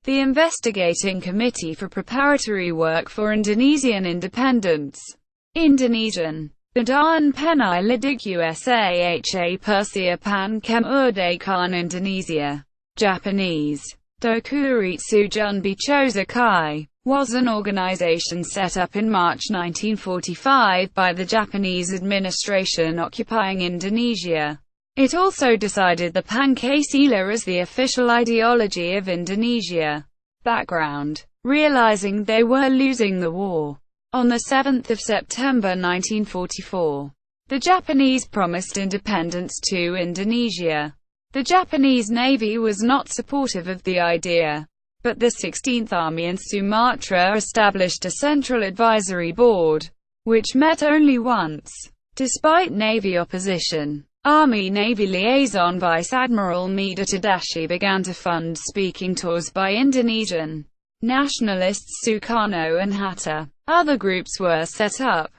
the investigating committee for preparatory work for Indonesian independence. Indonesian. Badan Penyelidik Usaha Persiapan Kemerdekaan Indonesia. Japanese. Dokuritsu Junbi Chōsa-kai was an organization set up in March 1945 by the Japanese administration occupying Indonesia. It also decided the Pancasila as the official ideology of Indonesia. Background: realizing they were losing the war. On 7 September 1944, the Japanese promised independence to Indonesia. The Japanese Navy was not supportive of the idea, but the 16th Army in Sumatra established a Central Advisory Board, which met only once. Despite Navy opposition, Army-Navy liaison Vice Admiral Mida Tadashi began to fund speaking tours by Indonesian nationalists Sukarno and Hatta. Other groups were set up,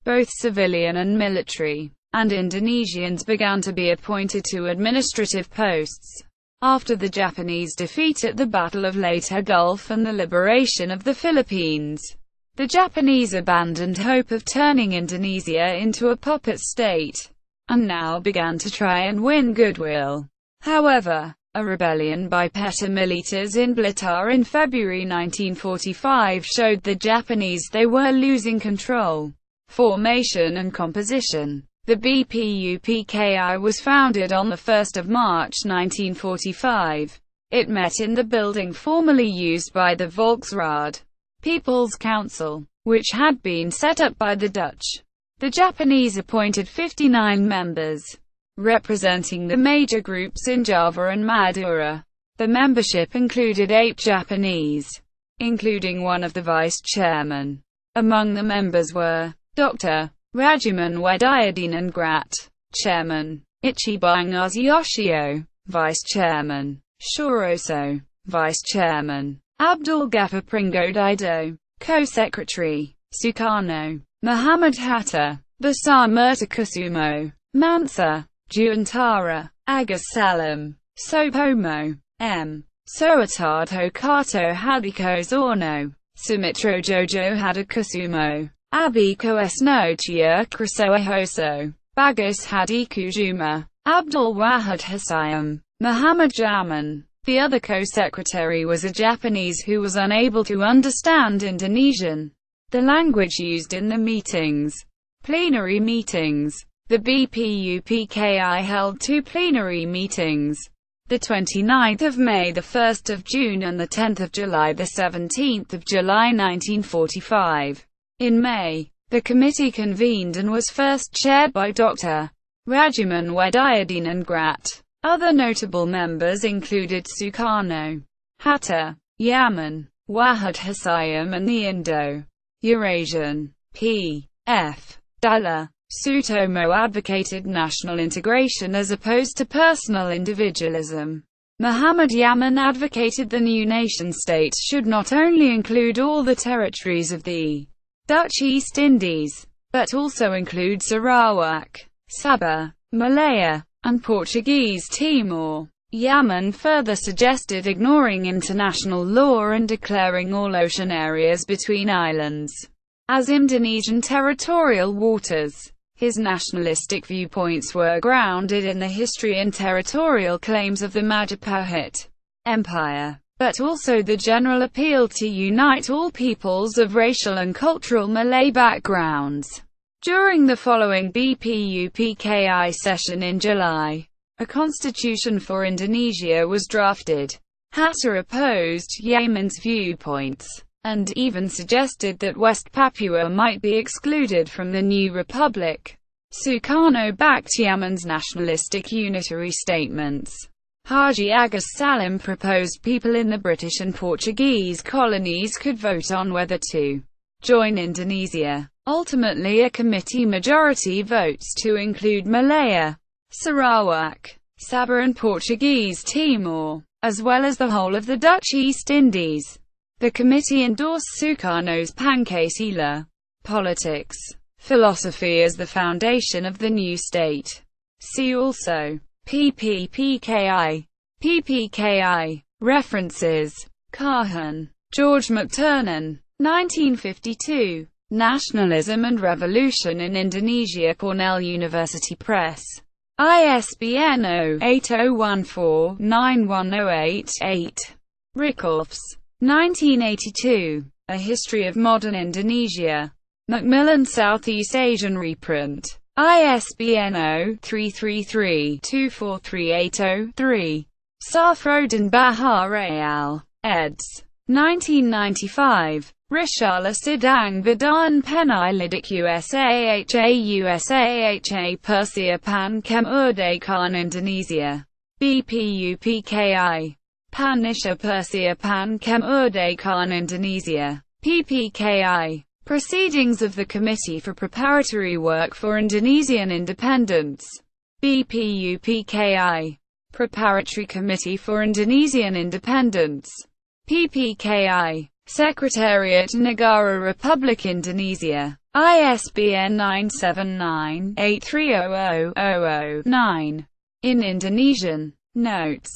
both civilian and military, and Indonesians began to be appointed to administrative posts. After the Japanese defeat at the Battle of Leyte Gulf and the liberation of the Philippines, the Japanese abandoned hope of turning Indonesia into a puppet state, and now began to try and win goodwill. However, a rebellion by petty militias in Blitar in February 1945 showed the Japanese they were losing control. Formation and composition. The BPUPKI was founded on 1 March 1945. It met in the building formerly used by the Volksraad, People's Council, which had been set up by the Dutch. The Japanese appointed 59 members, representing the major groups in Java and Madura. The membership included 8 Japanese, including one of the vice-chairmen. Among the members were Dr. Rajiman Wedayadiningrat, Chairman; Ichibang Yoshio, Vice-Chairman; Shoroso, Vice-Chairman; Abdul Ghaffar Pringodido, Co-Secretary; Sukarno; Muhammad Hatta; Besar Murtakusumo; Mansa; Juantara; Agus Salam; Sopomo; M. Suharto Kato Hadiko Zorno; Sumitro Jojo Hadakusumo; Abiko Esnochia Krasoahoso; Bagus Hadikujuma; Abdul Wahid Hassayam; Muhammad Jaman. The other co-secretary was a Japanese who was unable to understand Indonesian, the language used in the meetings. Plenary meetings. The BPUPKI held 2 plenary meetings, the 29th of May, the 1st of June, and the 10th of July, the 17th of July 1945. In May, the committee convened and was first chaired by Dr. Rajiman Wedayadiningrat. Other notable members included Sukarno, Hatta, Yaman, Wahid Hassayam, and the Indo-Eurasian P.F. Dalla. Sutomo advocated national integration as opposed to personal individualism. Muhammad Yaman advocated the new nation-state should not only include all the territories of the Dutch East Indies, but also include Sarawak, Sabah, Malaya, and Portuguese Timor. Yaman further suggested ignoring international law and declaring all ocean areas between islands as Indonesian territorial waters. His nationalistic viewpoints were grounded in the history and territorial claims of the Majapahit Empire, but also the general appeal to unite all peoples of racial and cultural Malay backgrounds. During the following BPUPKI session in July, a constitution for Indonesia was drafted. Hatta opposed Yaman's viewpoints, and even suggested that West Papua might be excluded from the new republic. Sukarno backed Yaman's nationalistic unitary statements. Haji Agus Salim proposed people in the British and Portuguese colonies could vote on whether to join Indonesia. Ultimately, a committee majority votes to include Malaya, Sarawak, Sabah and Portuguese Timor, as well as the whole of the Dutch East Indies. The committee endorsed Sukarno's Pancasila politics philosophy as the foundation of the new state. See also PPPKI. PPKI. References Kahan, George McTurnan. 1952. Nationalism and Revolution in Indonesia. Cornell University Press. ISBN 0-8014-91088-8. Rickoffs. 1982. A History of Modern Indonesia. Macmillan Southeast Asian reprint. ISBN 0-333-24380-3. Safrodin Bahar al. eds. 1995. Risala Sidang Badan Penyelidik Usaha Persiapan Kemerdekaan Indonesia. BPUPKI. Panisha Persiapan Kemerdekaan Indonesia. PPKI. Proceedings of the Committee for Preparatory Work for Indonesian Independence. BPUPKI. Preparatory Committee for Indonesian Independence. PPKI. Secretariat Negara Republik Indonesia. ISBN 979-8300-009. In Indonesian. Notes.